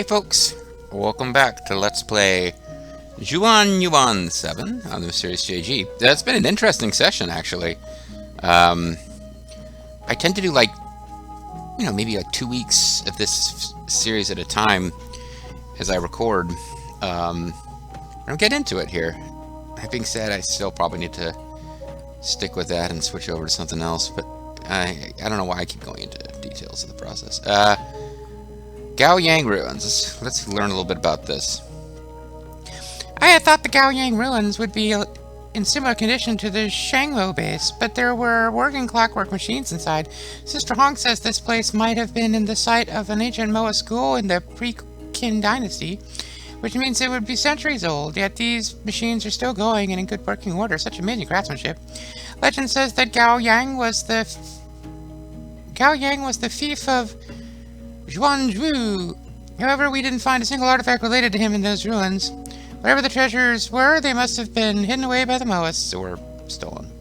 Hey folks, welcome back to Let's Play Xuan Yuan 7 on the series JG. That's been an interesting session, actually. I tend to do maybe like 2 weeks of this series at a time as I record. I'll get into it here. That being said, I still probably need to stick with that and switch over to something else, but I don't know why I keep going into details of the process. Gaoyang Ruins. Let's learn a little bit about this. I had thought the Gaoyang Ruins would be in similar condition to the Shanglo base, but there were working clockwork machines inside. Sister Hong says this place might have been in the site of an ancient Moa school in the pre-Qin dynasty, which means it would be centuries old, yet these machines are still going and in good working order. Such amazing craftsmanship. Legend says that Gaoyang was the fief of Xuan Yuan. However, we didn't find a single artifact related to him in those ruins. Whatever the treasures were, they must have been hidden away by the Moas or stolen.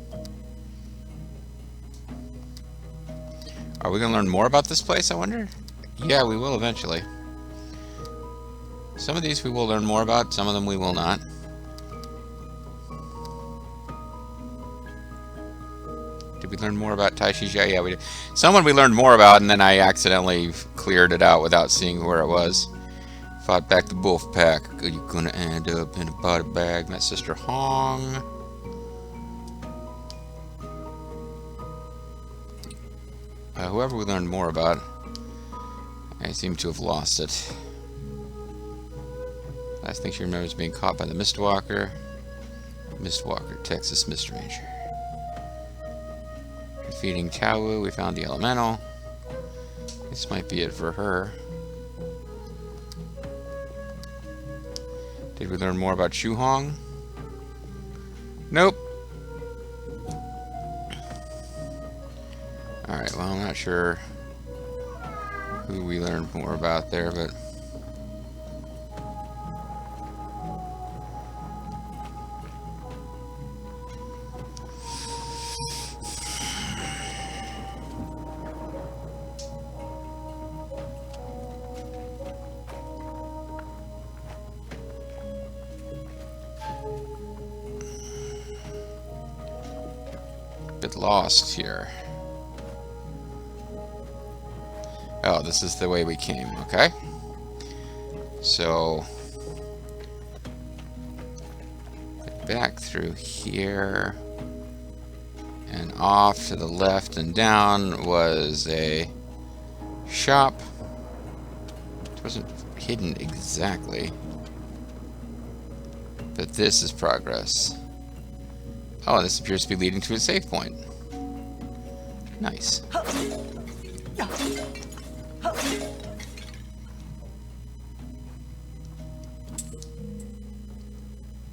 Are we going to learn more about this place, I wonder? Yeah, we will eventually. Some of these we will learn more about, some of them we will not. Did we learn more about Tai Shijia? Yeah, we did. Someone we learned more about, and then I accidentally cleared it out without seeing where it was. Fought back the wolf pack. You're gonna end up in a body bag. Met Sister Hong. Whoever we learned more about, I seem to have lost it. Last thing she remembers being caught by the Mistwalker. Mistwalker, Texas Mistranger. Defeating Tawu, we found the Elemental. This might be it for her. Did we learn more about Shu Hong? Nope. Alright, well, I'm not sure who we learned more about there, but... bit lost here. Oh, this is the way we came, okay. So back through here and off to the left and down was a shop. It wasn't hidden exactly, but this is progress. Oh, this appears to be leading to a save point. Nice.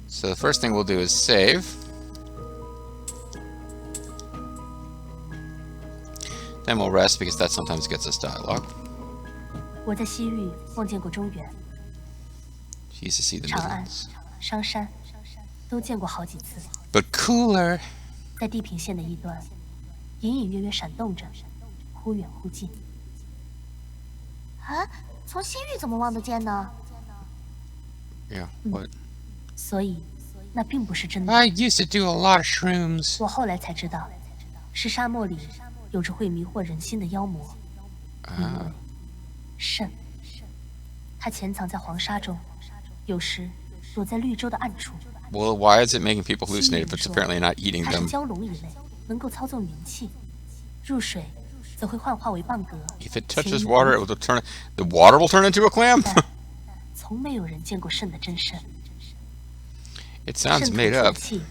So the first thing we'll do is save. Then we'll rest because that sometimes gets us dialogue. 我在西域梦见过中原、 She used to see the 长安、 Midlands. 商山，都见过好几次。 But cooler. 在地平线的一端，隐隐约约闪动着，忽远忽近。啊，从西域怎么望得见呢？ Yeah, what? 所以，那并不是真的。 I used to do a lot of shrooms. 我后来才知道，是沙漠里有着会迷惑人心的妖魔，名为蜃。它潜藏在黄沙中，有时躲在绿洲的暗处。 Well, why is it making people hallucinate if it's apparently not eating 它是 them? 蛟龙一类，能够操纵元气，入水则会幻化为蚌壳。 If it touches water, it will turn. The water will turn into a clam. 但从没有人见过蜃的真身。 It sounds 渗 made 透 up. 出气，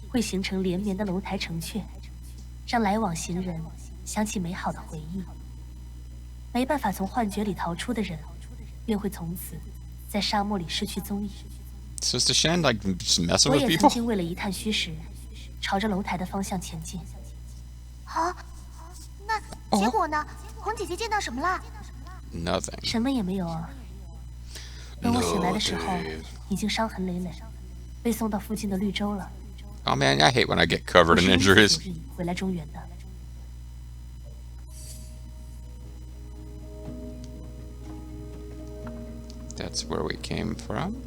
会形成连绵的楼台城阙，让来往行人想起美好的回忆。没办法从幻觉里逃出的人，便会从此在沙漠里失去踪影。 So is the Shen like just messing 我 with 也曾 people? 经为了一探虚实，朝着楼台的方向前进。啊，那结果呢？红姐姐见到什么啦？ Nothing. 什么也没有啊。等我醒来的时候， Nothing. 已经伤痕累累，被送到附近的绿洲了。 Oh man, I hate when I get covered 我 in 是因此 injuries. 主意回来中原的。That's where we came from.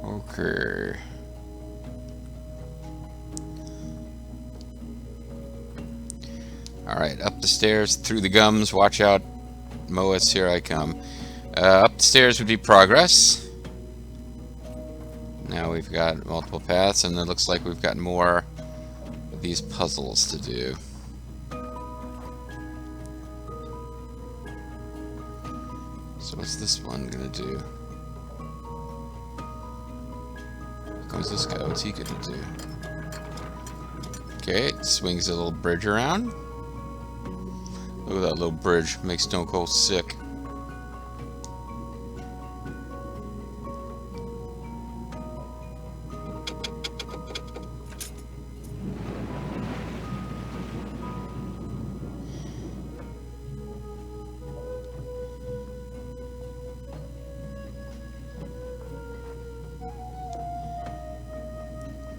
Okay. Alright, up the stairs, through the gums. Watch out, Moas, here I come. Up the stairs would be progress. Now we've got multiple paths, and it looks like we've got more of these puzzles to do. So what's this one gonna do? Here comes this guy. What's he gonna do? Okay, it swings a little bridge around. Look at that little bridge. Makes Stone Cold sick.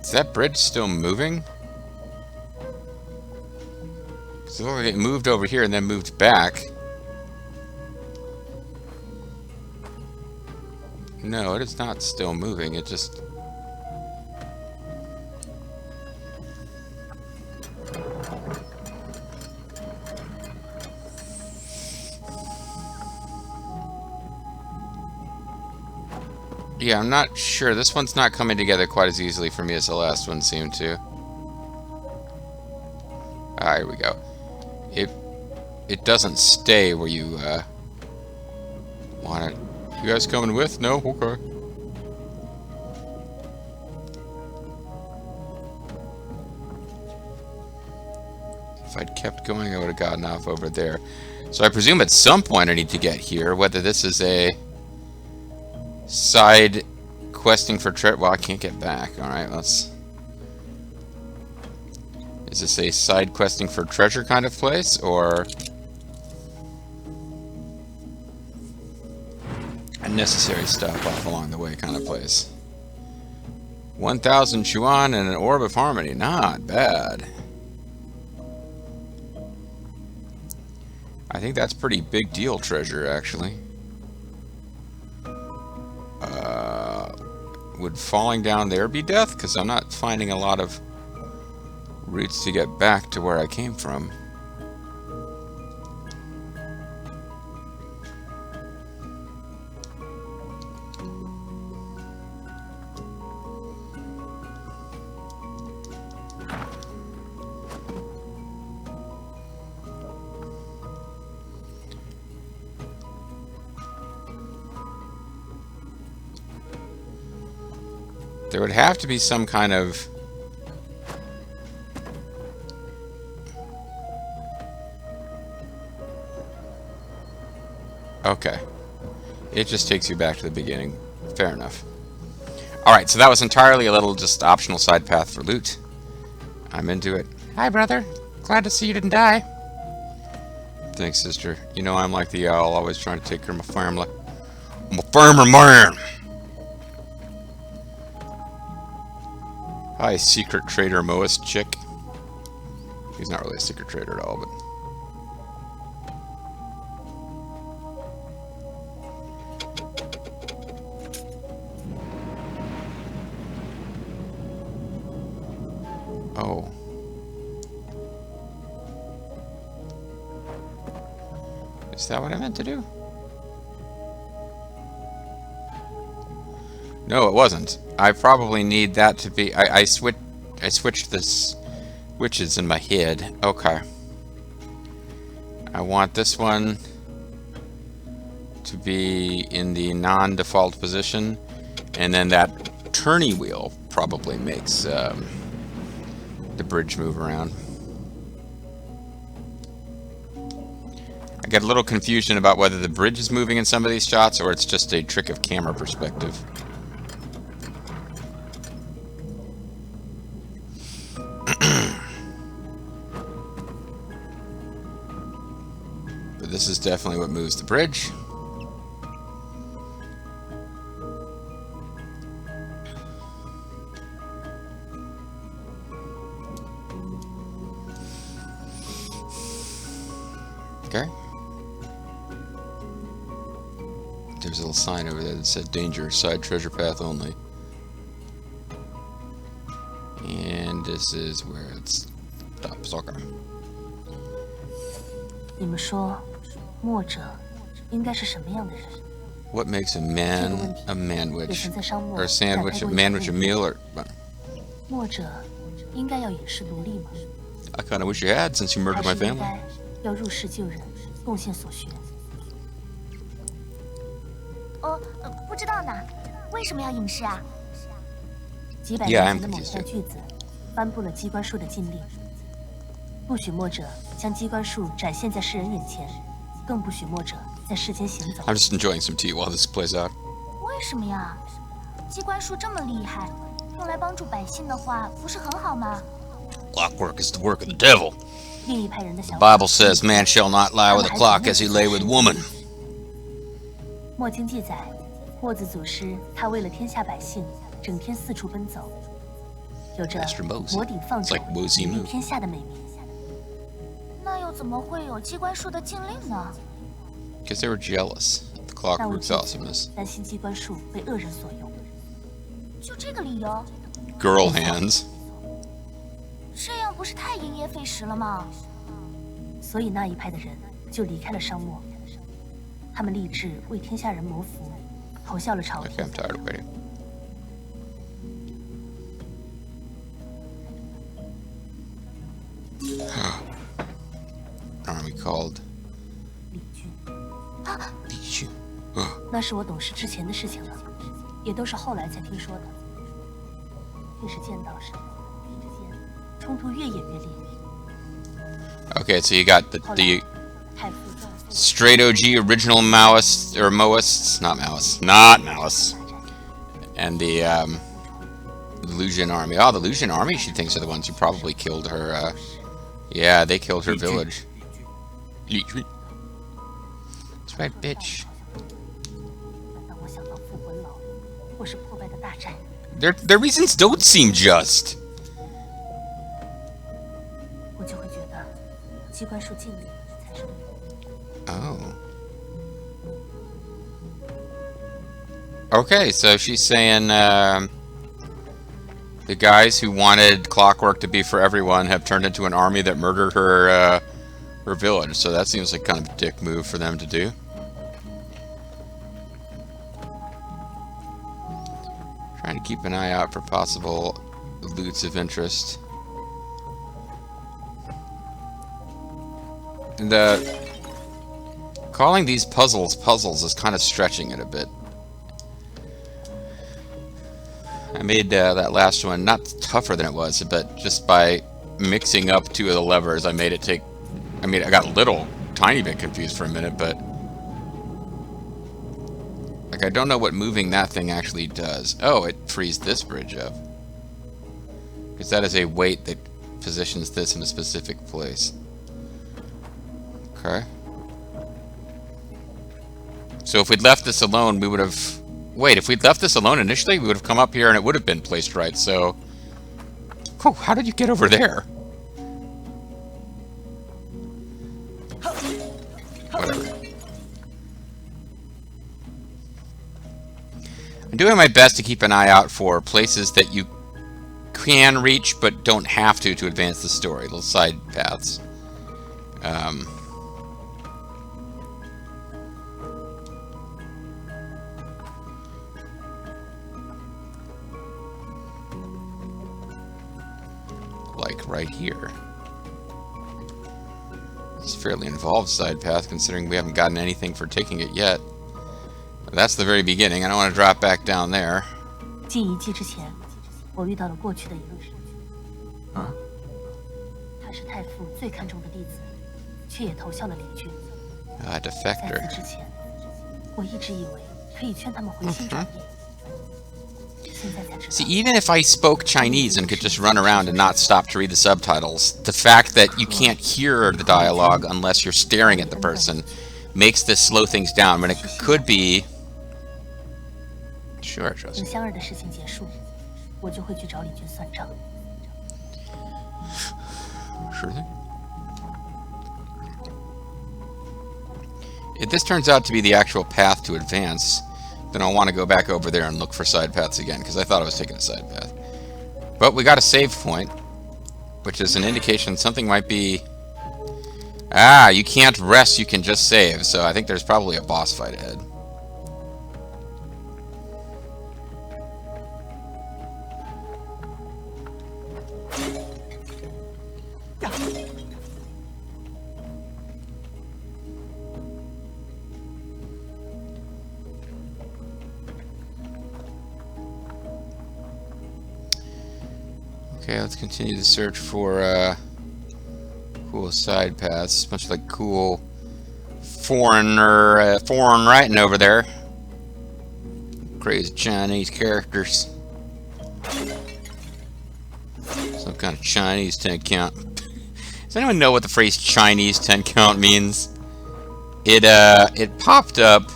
Is that bridge still moving? Because it looked like it moved over here and then moved back. No, it is not still moving. It just... Yeah, I'm not sure. This one's not coming together quite as easily for me as the last one seemed to. Ah, here we go. It doesn't stay where you want it. You guys coming with? No? Okay. If I'd kept going, I would have gotten off over there. So I presume at some point I need to get here, whether this is a side questing for treasure. Well, I can't get back. Alright, let's... Is this a side questing for treasure kind of place, or a necessary stop off along the way kind of place? 1,000 Xuan and an Orb of Harmony. Not bad. I think that's pretty big deal treasure, actually. Would falling down there be death? Because I'm not finding a lot of routes to get back to where I came from. There would have to be some kind of... Okay. It just takes you back to the beginning. Fair enough. Alright, so that was entirely a little just optional side path for loot. I'm into it. Hi, brother. Glad to see you didn't die. Thanks, sister. You know I'm like the owl, always trying to take care of my family. I'm a farmer man! Hi, secret trader Moas chick. He's not really a secret trader at all, but... Oh. Is that what I meant to do? No, it wasn't. I probably need that to be... I switched this switches in my head. Okay. I want this one to be in the non-default position, and then that turny wheel probably makes the bridge move around. I get a little confusion about whether the bridge is moving in some of these shots or it's just a trick of camera perspective. But this is definitely what moves the bridge. Okay. There's a little sign over there that said danger, side treasure path only. And this is where it stops. Okay. 你们说，墨者应该是什么样的人？ What makes a manwich? Or a sandwich, a manwich, a meal, or... 墨者应该要饮食奴隶吗？ I kind of wish you had, since you 还 murdered 是 my 应 family. 该要入世救人，贡献所学？不知道呢，为什么要隐士啊？几百年前的某一段句子，颁布了机关术的禁令，不许墨者将机关术展现在世人眼前，更不许墨者在世间行走。I'm just enjoying some tea while this plays out. 为什么呀？机关术这么厉害，用来帮助百姓的话，不是很好吗？ Clockwork is the work of the devil. 另一派人的 The 想法。 Bible says, "Man shall not lie with a clock as he lay with woman." 墨经记载，墨子祖师他为了天下百姓，整天四处奔走，有着 Master Mosey. 摩顶放 It's 踵、 like Mosey 名 move. 天下的美名。那又怎么会有机关术的禁令呢？ Because they were jealous of the 那位 clockwork's 君 awesomeness. 子担心机关术被恶人所用，就这个理由， Girl hands. 这样不是太因噎废食了吗？所以那一派的人就离开了商墨，他们立志为天下人谋福，投效了朝 Okay, 廷。 I'm tired of waiting. Army called 李军， Lichu. 那是我懂事之前的事情了，也都是后来才听说的。越是见到时，彼之间冲突越演越烈。 Okay, so you got the 太傅在 straight OG original Maoists, or Moists, not Maoists, and the Lusian army. Oh, the Lusian army, she thinks, are the ones who probably killed her. Yeah, they killed her village. That's right, bitch. 当我想到复魂牢，或是破败的大寨， Their reasons don't seem just. 我就会觉得机关术禁令才是对的。 Oh. Okay, so she's saying the guys who wanted clockwork to be for everyone have turned into an army that murdered her her village. So that seems like kind of a dick move for them to do. Trying to keep an eye out for possible loots of interest. And calling these puzzles is kind of stretching it a bit. I made that last one not tougher than it was, but just by mixing up two of the levers, I made it take... I mean, I got a little, tiny bit confused for a minute, but... Like, I don't know what moving that thing actually does. Oh, it frees this bridge up. Because that is a weight that positions this in a specific place. Okay. So if we'd left this alone, we would have... Wait, if we'd left this alone initially, we would have come up here and it would have been placed right, so... Whew, how did you get over there? Whatever. I'm doing my best to keep an eye out for places that you can reach but don't have to advance the story. Little side paths. Like right here. It's a fairly involved side path considering we haven't gotten anything for taking it yet. But that's the very beginning. I don't want to drop back down there. 进遗迹之前，我遇到了过去的一位神。啊？他是太傅最看重的弟子，却也投效了李军。在 Defector. 此之前，我一直以为可以劝他们回心转意。现在才知道。 See, even if I spoke Chinese and could just run around and not stop to read the subtitles, the fact that you can't hear the dialogue unless you're staring at the person makes this slow things down when it could be... Sure, 等 Joseph. 香儿的事情结束，我就会去找李军算账。 Sure thing. If this turns out to be the actual path to advance, then I'll want to go back over there and look for side paths again, because I thought I was taking a side path. But we got a save point, which is an indication something might be... Ah, you can't rest, you can just save, so I think there's probably a boss fight ahead. Okay, let's continue to search for cool side paths. Bunch of like cool foreign writing over there. Crazy Chinese characters. Some kind of Chinese 10 count. Does anyone know what the phrase Chinese 10 count means? It popped up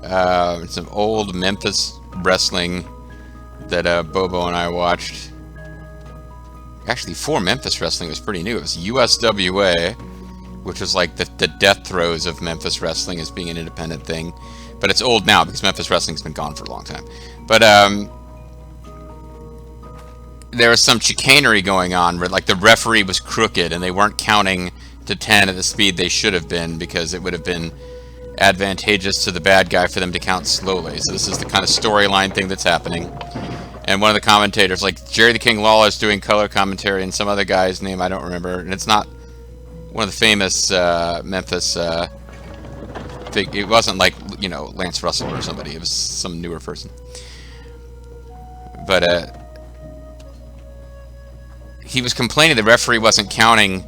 in some old Memphis wrestling that Bobo and I watched. Actually, for Memphis wrestling, it was pretty new. It was USWA, which was like the death throes of Memphis wrestling as being an independent thing. But it's old now because Memphis wrestling's been gone for a long time. But there was some chicanery going on where like the referee was crooked and they weren't counting to 10 at the speed they should have been because it would have been advantageous to the bad guy for them to count slowly. So this is the kind of storyline thing that's happening. And one of the commentators, like Jerry the King Lawler, is doing color commentary, and some other guy's name I don't remember, and it's not one of the famous Memphis. It wasn't like, you know, Lance Russell or somebody. It was some newer person. But he was complaining the referee wasn't counting.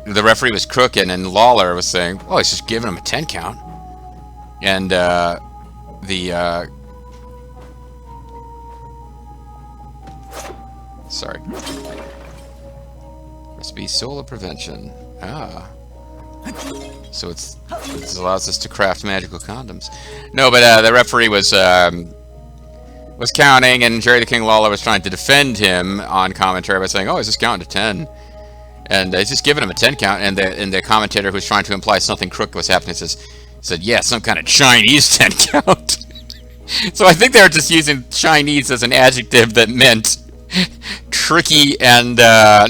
The referee was crooked, and Lawler was saying, "Oh, he's just giving him a 10 count." And sorry. Recipe solar prevention. Ah. So this allows us to craft magical condoms. No, but the referee was counting, and Jerry the King Lawler was trying to defend him on commentary by saying, "Oh, he's just counting to 10." And he's just giving him a 10 count, and the commentator who's trying to imply something crooked was happening said, "Yeah, some kind of Chinese 10 count." So I think they were just using Chinese as an adjective that meant tricky and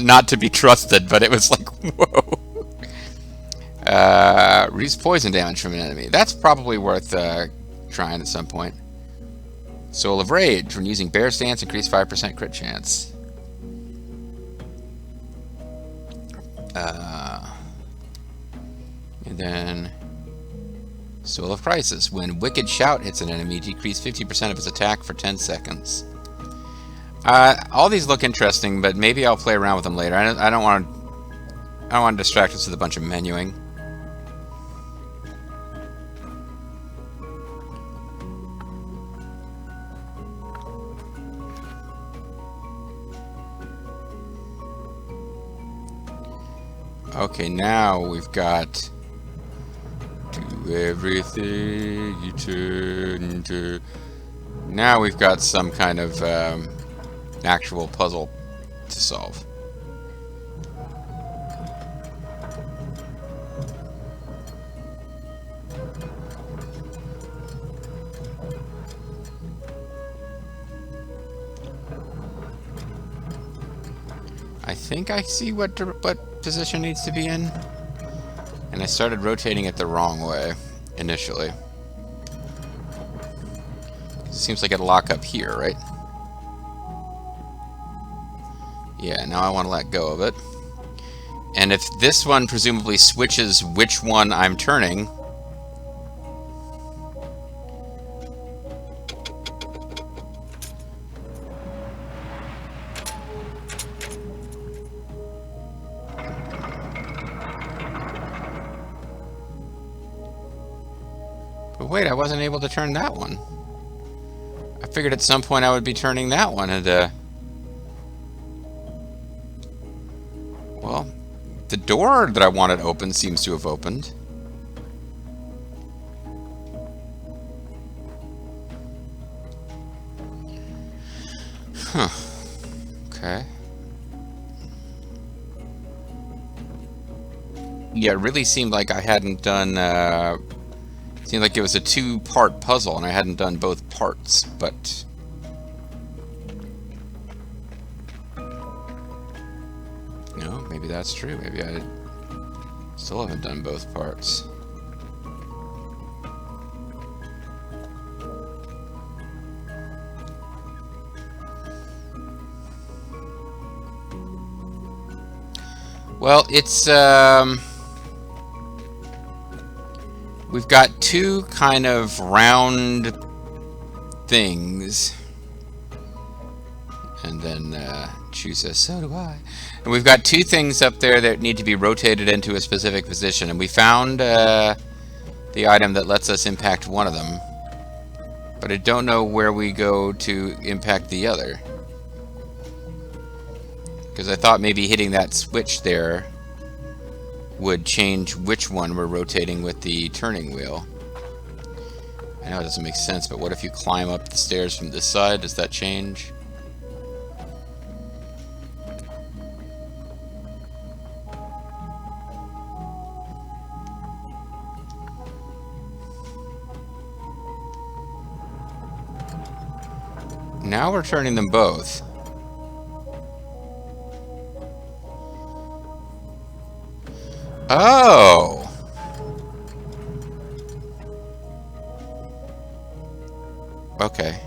not to be trusted, but it was like, whoa. Reduce poison damage from an enemy. That's probably worth trying at some point. Soul of Rage. When using Bear Stance, increase 5% crit chance. And then Soul of Crisis. When Wicked Shout hits an enemy, decrease 50% of its attack for 10 seconds. All these look interesting, but maybe I'll play around with them later. I don't want to distract us with a bunch of menuing. Okay, now we've got do everything you turn to. Now we've got some kind of actual puzzle to solve. I think I see what position needs to be in, and I started rotating it the wrong way initially. It seems like it'll lock up here, right? Yeah, now I want to let go of it. And if this one presumably switches which one I'm turning, but wait, I wasn't able to turn that one. I figured at some point I would be turning that one, and well, the door that I wanted open seems to have opened. Huh. Okay. Yeah, it really seemed like I hadn't done, seemed like it was a two-part puzzle and I hadn't done both parts, but... No, maybe that's true. Maybe I still haven't done both parts. Well, it's, we've got two kind of round things. And then, Chu says, so do I. And we've got two things up there that need to be rotated into a specific position. And we found, the item that lets us impact one of them. But I don't know where we go to impact the other. Because I thought maybe hitting that switch there would change which one we're rotating with the turning wheel. I know it doesn't make sense, but what if you climb up the stairs from this side? Does that change? Now we're turning them both. Oh! Okay.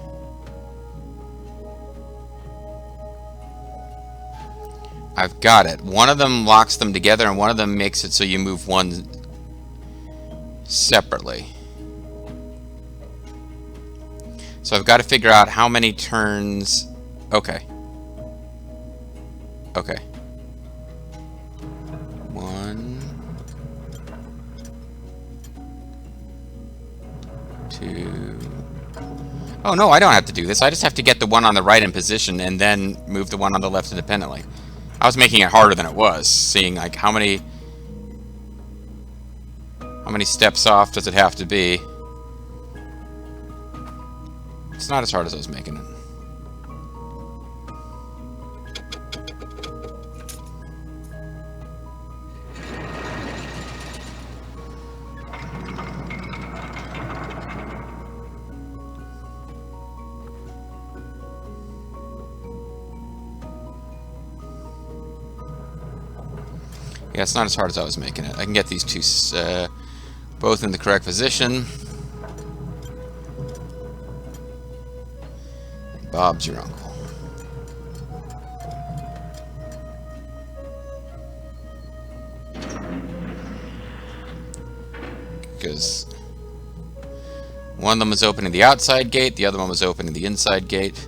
I've got it. One of them locks them together and one of them makes it so you move one separately. So I've got to figure out how many turns... Okay. Okay. 1, 2... Oh no, I don't have to do this. I just have to get the one on the right in position and then move the one on the left independently. I was making it harder than it was, seeing like how many steps off does it have to be. It's not as hard as I was making it. Yeah, it's not as hard as I was making it. I can get these two both in the correct position. Bob's your uncle. Because one of them was opening the outside gate, the other one was opening the inside gate.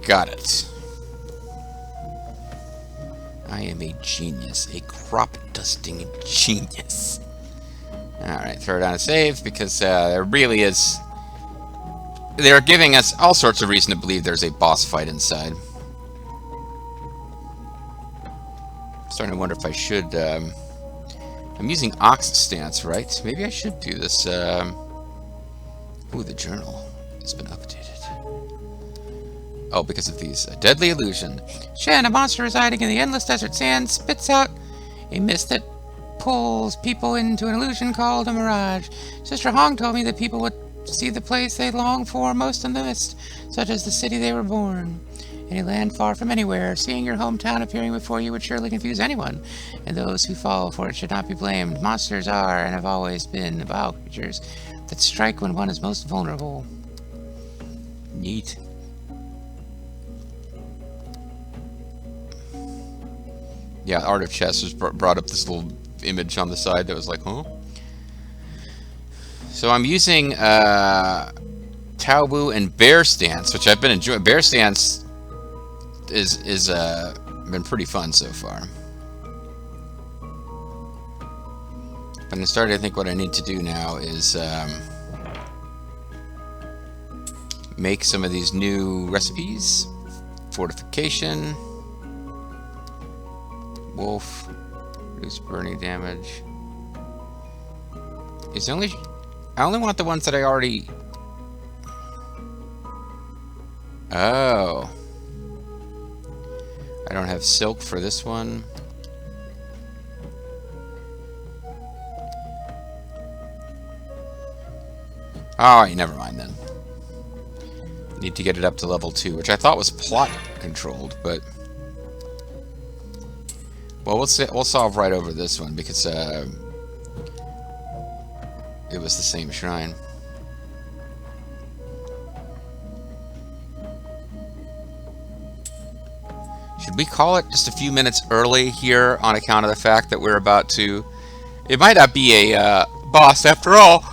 Got it. I am a genius, a crop dusting genius. Alright, throw down a save because there really is... They're giving us all sorts of reason to believe there's a boss fight inside. I'm starting to wonder if I should... I'm using Ox Stance, right? Maybe I should do this. Ooh, the journal has been updated. Oh, because of these. A deadly illusion. Shen, a monster residing in the endless desert sand, spits out a mist that pulls people into an illusion called a mirage. Sister Hong told me that people would see the place they long for most in the mist, such as the city they were born. Any land far from anywhere, seeing your hometown appearing before you would surely confuse anyone, and those who fall for it should not be blamed. Monsters are, and have always been, vile creatures that strike when one is most vulnerable. Neat. Yeah, Art of Chess was brought up this little image on the side that was like, huh? So I'm using Tao Wu and Bear Stance, which I've been enjoying. Bear Stance is been pretty fun so far. But I'm starting to think what I need to do now is make some of these new recipes. Fortification. Wolf. Reduce burning damage. It's only... I only want the ones that I already... Oh. I don't have silk for this one. Alright, never mind then. Need to get it up to level 2, which I thought was plot controlled, but... Well, we'll solve right over this one, because it was the same shrine. Should we call it just a few minutes early here on account of the fact that we're about to... It might not be a boss after all.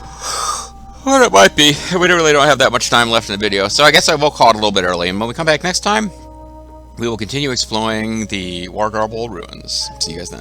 Or it might be. We really don't have that much time left in the video. So I guess I will call it a little bit early. And when we come back next time, we will continue exploring the Wargarble ruins. See you guys then.